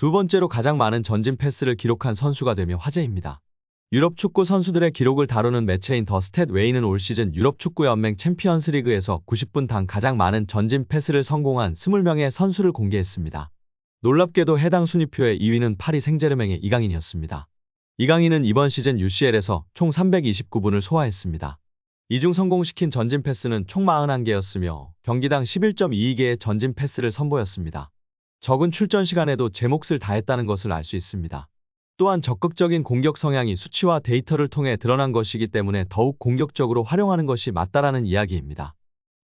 두 번째로 가장 많은 전진 패스를 기록한 선수가 되며 화제입니다. 유럽 축구 선수들의 기록을 다루는 매체인 더 스탯 웨이는 올 시즌 유럽 축구 연맹 챔피언스 리그에서 90분당 가장 많은 전진 패스를 성공한 20명의 선수를 공개했습니다. 놀랍게도 해당 순위표의 2위는 파리 생제르맹의 이강인이었습니다. 이강인은 이번 시즌 UCL에서 총 329분을 소화했습니다. 이 중 성공시킨 전진 패스는 총 41개였으며 경기당 11.22개의 전진 패스를 선보였습니다. 적은 출전 시간에도 제 몫을 다했다는 것을 알 수 있습니다. 또한 적극적인 공격 성향이 수치와 데이터를 통해 드러난 것이기 때문에 더욱 공격적으로 활용하는 것이 맞다라는 이야기입니다.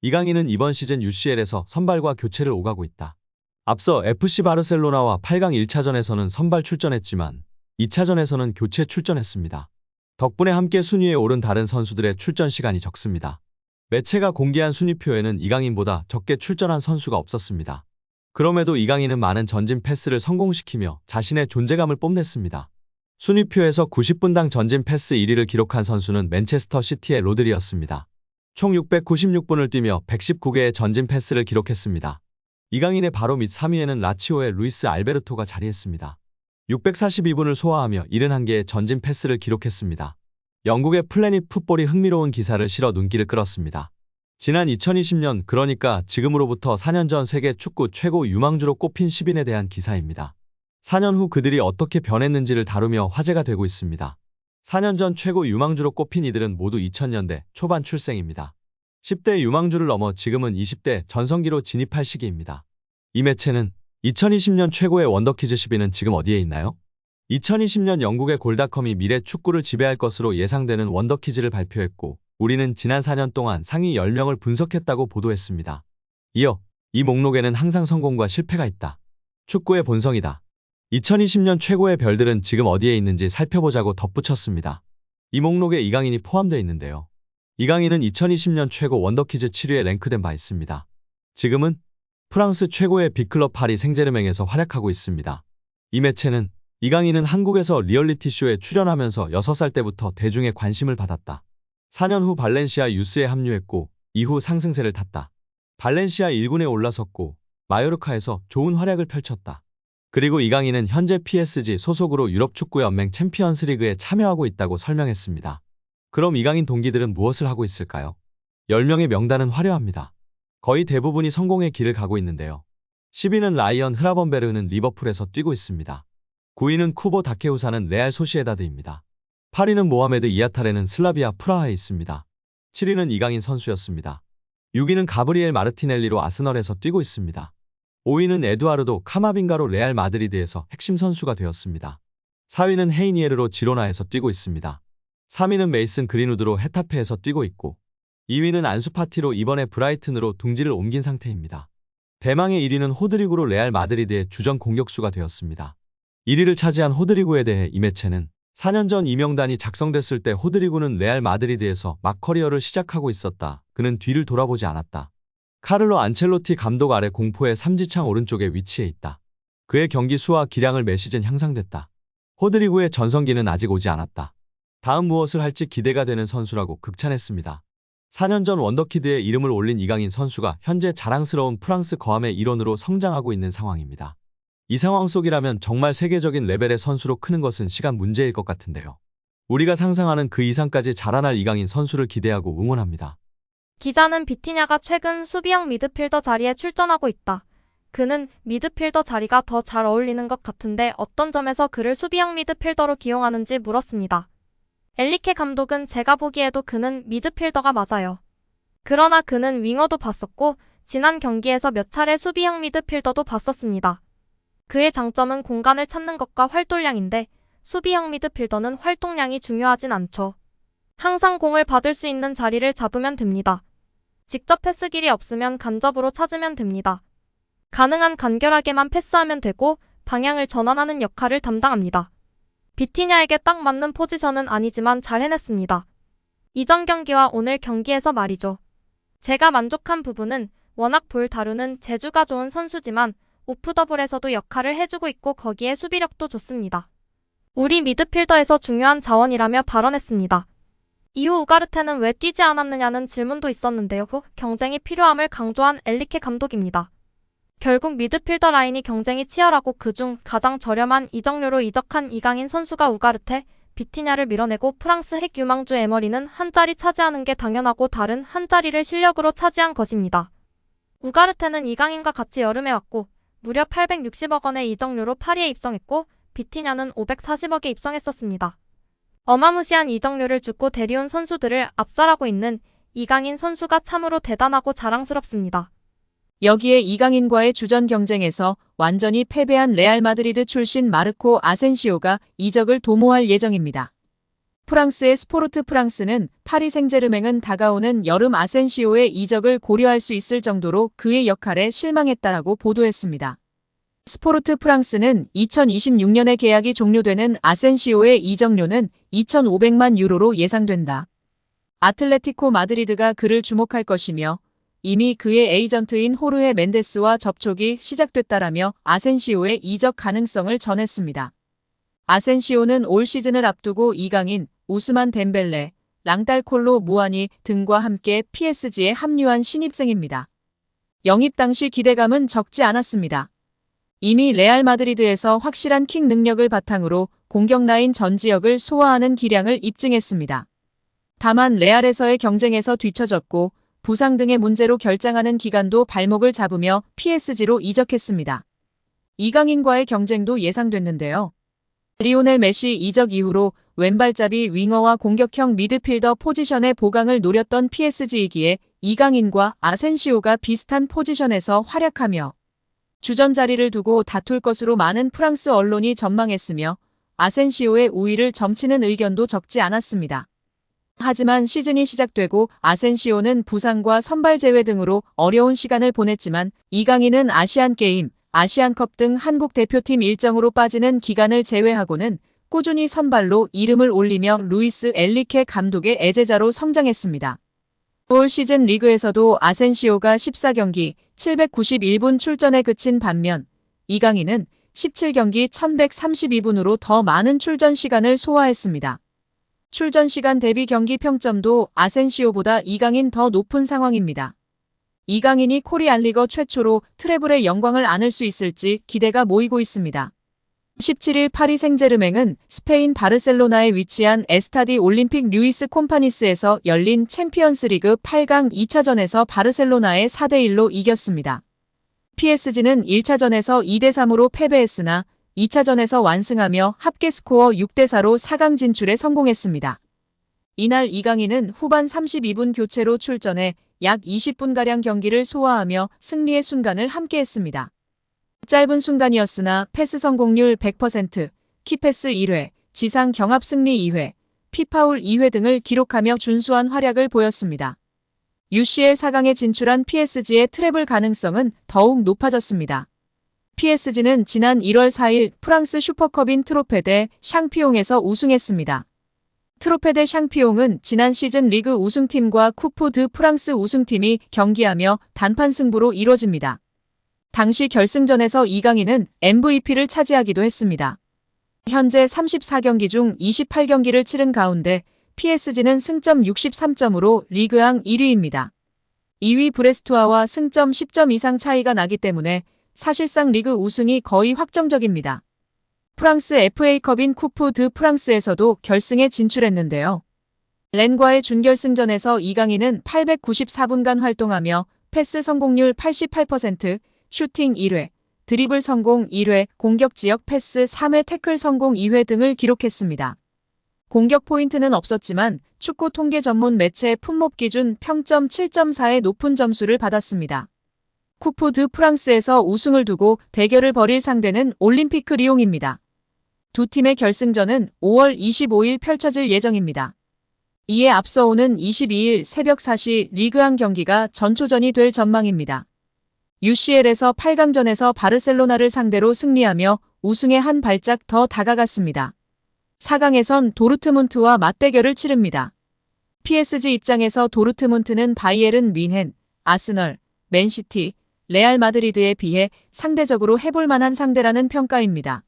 이강인은 이번 시즌 UCL에서 선발과 교체를 오가고 있다. 앞서 FC 바르셀로나와 8강 1차전에서는 선발 출전했지만 2차전에서는 교체 출전했습니다. 덕분에 함께 순위에 오른 다른 선수들의 출전 시간이 적습니다. 매체가 공개한 순위표에는 이강인보다 적게 출전한 선수가 없었습니다. 그럼에도 이강인은 많은 전진 패스를 성공시키며 자신의 존재감을 뽐냈습니다. 순위표에서 90분당 전진 패스 1위를 기록한 선수는 맨체스터 시티의 로드리였습니다. 총 696분을 뛰며 119개의 전진 패스를 기록했습니다. 이강인의 바로 밑 3위에는 라치오의 루이스 알베르토가 자리했습니다. 642분을 소화하며 71개의 전진 패스를 기록했습니다. 영국의 플래닛 풋볼이 흥미로운 기사를 실어 눈길을 끌었습니다. 지난 2020년 그러니까 지금으로부터 4년 전 세계 축구 최고 유망주로 꼽힌 10인에 대한 기사입니다. 4년 후 그들이 어떻게 변했는지를 다루며 화제가 되고 있습니다. 4년 전 최고 유망주로 꼽힌 이들은 모두 2000년대 초반 출생입니다. 10대 유망주를 넘어 지금은 20대 전성기로 진입할 시기입니다. 이 매체는 2020년 최고의 원더키즈 10위는 지금 어디에 있나요? 2020년 영국의 골닷컴이 미래 축구를 지배할 것으로 예상되는 원더키즈를 발표했고 우리는 지난 4년 동안 상위 10명을 분석했다고 보도했습니다. 이어 이 목록에는 항상 성공과 실패가 있다. 축구의 본성이다. 2020년 최고의 별들은 지금 어디에 있는지 살펴보자고 덧붙였습니다. 이 목록에 이강인이 포함되어 있는데요. 이강인은 2020년 최고 원더키즈 7위에 랭크된 바 있습니다. 지금은 프랑스 최고의 빅클럽 파리 생제르맹에서 활약하고 있습니다. 이 매체는 이강인은 한국에서 리얼리티쇼에 출연하면서 6살 때부터 대중의 관심을 받았다. 4년 후 발렌시아 유스에 합류했고 이후 상승세를 탔다. 발렌시아 1군에 올라섰고 마요르카에서 좋은 활약을 펼쳤다. 그리고 이강인은 현재 PSG 소속으로 유럽 축구 연맹 챔피언스 리그에 참여하고 있다고 설명했습니다. 그럼 이강인 동기들은 무엇을 하고 있을까요? 10명의 명단은 화려합니다. 거의 대부분이 성공의 길을 가고 있는데요. 10위는 라이언 흐라번베르흐는 리버풀에서 뛰고 있습니다. 9위는 쿠보 다케우사는 레알 소시에다드입니다. 8위는 모하메드 이아타레는 슬라비아 프라하에 있습니다. 7위는 이강인 선수였습니다. 6위는 가브리엘 마르티넬리로 아스널에서 뛰고 있습니다. 5위는 에두아르도 카마빈가로 레알 마드리드에서 핵심 선수가 되었습니다. 4위는 헤이니에르로 지로나에서 뛰고 있습니다. 3위는 메이슨 그린우드로 헤타페에서 뛰고 있고 2위는 안수파티로 이번에 브라이튼으로 둥지를 옮긴 상태입니다. 대망의 1위는 호드리구로 레알 마드리드의 주전 공격수가 되었습니다. 1위를 차지한 호드리구에 대해 이 매체는 4년 전 이 명단이 작성됐을 때 호드리구는 레알 마드리드에서 막 커리어를 시작하고 있었다. 그는 뒤를 돌아보지 않았다. 카를로 안첼로티 감독 아래 공포의 삼지창 오른쪽에 위치해 있다. 그의 경기 수와 기량을 매 시즌 향상됐다. 호드리구의 전성기는 아직 오지 않았다. 다음 무엇을 할지 기대가 되는 선수라고 극찬했습니다. 4년 전 원더키드에 이름을 올린 이강인 선수가 현재 자랑스러운 프랑스 거함의 일원으로 성장하고 있는 상황입니다. 이 상황 속이라면 정말 세계적인 레벨의 선수로 크는 것은 시간 문제일 것 같은데요. 우리가 상상하는 그 이상까지 자라날 이강인 선수를 기대하고 응원합니다. 기자는 비티냐가 최근 수비형 미드필더 자리에 출전하고 있다. 그는 미드필더 자리가 더 잘 어울리는 것 같은데 어떤 점에서 그를 수비형 미드필더로 기용하는지 물었습니다. 엘리케 감독은 제가 보기에도 그는 미드필더가 맞아요. 그러나 그는 윙어도 봤었고 지난 경기에서 몇 차례 수비형 미드필더도 봤었습니다. 그의 장점은 공간을 찾는 것과 활동량인데 수비형 미드필더는 활동량이 중요하진 않죠. 항상 공을 받을 수 있는 자리를 잡으면 됩니다. 직접 패스 길이 없으면 간접으로 찾으면 됩니다. 가능한 간결하게만 패스하면 되고 방향을 전환하는 역할을 담당합니다. 비티냐에게 딱 맞는 포지션은 아니지만 잘 해냈습니다. 이전 경기와 오늘 경기에서 말이죠. 제가 만족한 부분은 워낙 볼 다루는 재주가 좋은 선수지만 오프더블에서도 역할을 해주고 있고 거기에 수비력도 좋습니다. 우리 미드필더에서 중요한 자원이라며 발언했습니다. 이후 우가르테는 왜 뛰지 않았느냐는 질문도 있었는데요. 경쟁이 필요함을 강조한 엘리케 감독입니다. 결국 미드필더 라인이 경쟁이 치열하고 그중 가장 저렴한 이적료로 이적한 이강인 선수가 우가르테, 비티냐를 밀어내고 프랑스 핵 유망주 에머리는 한 자리 차지하는 게 당연하고 다른 한 자리를 실력으로 차지한 것입니다. 우가르테는 이강인과 같이 여름에 왔고 무려 860억 원의 이적료로 파리에 입성했고 비티냐는 540억에 입성했었습니다. 어마무시한 이적료를 주고 데려온 선수들을 압살하고 있는 이강인 선수가 참으로 대단하고 자랑스럽습니다. 여기에 이강인과의 주전 경쟁에서 완전히 패배한 레알 마드리드 출신 마르코 아센시오가 이적을 도모할 예정입니다. 프랑스의 스포르트 프랑스는 파리 생제르맹은 다가오는 여름 아센시오의 이적을 고려할 수 있을 정도로 그의 역할에 실망했다고 보도했습니다. 스포르트 프랑스는 2026년에 계약이 종료되는 아센시오의 이적료는 2,500만 유로로 예상된다. 아틀레티코 마드리드가 그를 주목할 것이며 이미 그의 에이전트인 호르헤 멘데스와 접촉이 시작됐다라며 아센시오의 이적 가능성을 전했습니다. 아센시오는 올 시즌을 앞두고 이강인, 우스만 덴벨레, 랑달콜로 무아니 등과 함께 PSG에 합류한 신입생입니다. 영입 당시 기대감은 적지 않았습니다. 이미 레알 마드리드에서 확실한 킥 능력을 바탕으로 공격 라인 전 지역을 소화하는 기량을 입증했습니다. 다만 레알에서의 경쟁에서 뒤처졌고 부상 등의 문제로 결장하는 기간도 발목을 잡으며 PSG로 이적했습니다. 이강인과의 경쟁도 예상됐는데요. 리오넬 메시 이적 이후로 왼발잡이 윙어와 공격형 미드필더 포지션의 보강을 노렸던 PSG이기에 이강인과 아센시오가 비슷한 포지션에서 활약하며 주전 자리를 두고 다툴 것으로 많은 프랑스 언론이 전망했으며 아센시오의 우위를 점치는 의견도 적지 않았습니다. 하지만 시즌이 시작되고 아센시오는 부상과 선발 제외 등으로 어려운 시간을 보냈지만 이강인은 아시안게임, 아시안컵 등 한국 대표팀 일정으로 빠지는 기간을 제외하고는 꾸준히 선발로 이름을 올리며 루이스 엔리케 감독의 애제자로 성장했습니다. 올 시즌 리그에서도 아센시오가 14경기 791분 출전에 그친 반면 이강인은 17경기 1132분으로 더 많은 출전 시간을 소화했습니다. 출전 시간 대비 경기 평점도 아센시오보다 이강인 더 높은 상황입니다. 이강인이 코리안리거 최초로 트래블의 영광을 안을 수 있을지 기대가 모이고 있습니다. 17일 파리 생제르맹은 스페인 바르셀로나에 위치한 에스타디 올림픽 루이스 콤파니스에서 열린 챔피언스리그 8강 2차전에서 바르셀로나에 4대1로 이겼습니다. PSG는 1차전에서 2대3으로 패배했으나 2차전에서 완승하며 합계 스코어 6대4로 4강 진출에 성공했습니다. 이날 이강인은 후반 32분 교체로 출전해 약 20분가량 경기를 소화하며 승리의 순간을 함께했습니다. 짧은 순간이었으나 패스 성공률 100%, 키패스 1회, 지상 경합 승리 2회, 피파울 2회 등을 기록하며 준수한 활약을 보였습니다. UCL 4강에 진출한 PSG의 트래블 가능성은 더욱 높아졌습니다. PSG는 지난 1월 4일 프랑스 슈퍼컵인 트로페데 샹피옹에서 우승했습니다. 트로페데 샹피옹은 지난 시즌 리그 우승팀과 쿠프 드 프랑스 우승팀이 경기하며 단판 승부로 이뤄집니다. 당시 결승전에서 이강인은 MVP를 차지하기도 했습니다. 현재 34경기 중 28경기를 치른 가운데 PSG는 승점 63점으로 리그앙 1위입니다. 2위 브레스투아와 승점 10점 이상 차이가 나기 때문에 사실상 리그 우승이 거의 확정적입니다. 프랑스 FA컵인 쿠프 드 프랑스에서도 결승에 진출했는데요. 렌과의 준결승전에서 이강인은 894분간 활동하며 패스 성공률 88%, 슈팅 1회, 드리블 성공 1회, 공격 지역 패스 3회, 태클 성공 2회 등을 기록했습니다. 공격 포인트는 없었지만 축구 통계 전문 매체 품목 기준 평점 7.4의 높은 점수를 받았습니다. 쿠프 드 프랑스에서 우승을 두고 대결을 벌일 상대는 올림피크 리옹입니다. 두 팀의 결승전은 5월 25일 펼쳐질 예정입니다. 이에 앞서 오는 22일 새벽 4시 리그앙 경기가 전초전이 될 전망입니다. UCL에서 8강전에서 바르셀로나를 상대로 승리하며 우승에 한 발짝 더 다가갔습니다. 4강에선 도르트문트와 맞대결을 치릅니다. PSG 입장에서 도르트문트는 바이에른 뮌헨, 아스널, 맨시티, 레알 마드리드에 비해 상대적으로 해볼 만한 상대라는 평가입니다.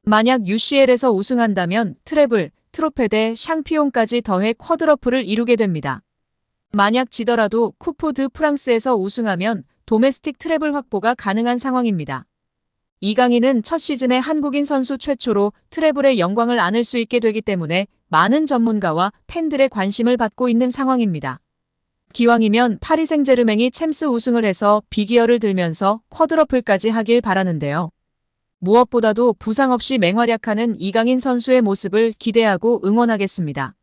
만약 UCL에서 우승한다면 트래블, 트로페데, 샹피옹까지 더해 쿼드러플을 이루게 됩니다. 만약 지더라도 쿠프 드 프랑스에서 우승하면 도메스틱 트래블 확보가 가능한 상황입니다. 이강인은 첫 시즌에 한국인 선수 최초로 트래블의 영광을 안을 수 있게 되기 때문에 많은 전문가와 팬들의 관심을 받고 있는 상황입니다. 기왕이면 파리 생제르맹이 챔스 우승을 해서 빅이어를 들면서 쿼드러플까지 하길 바라는데요. 무엇보다도 부상 없이 맹활약하는 이강인 선수의 모습을 기대하고 응원하겠습니다.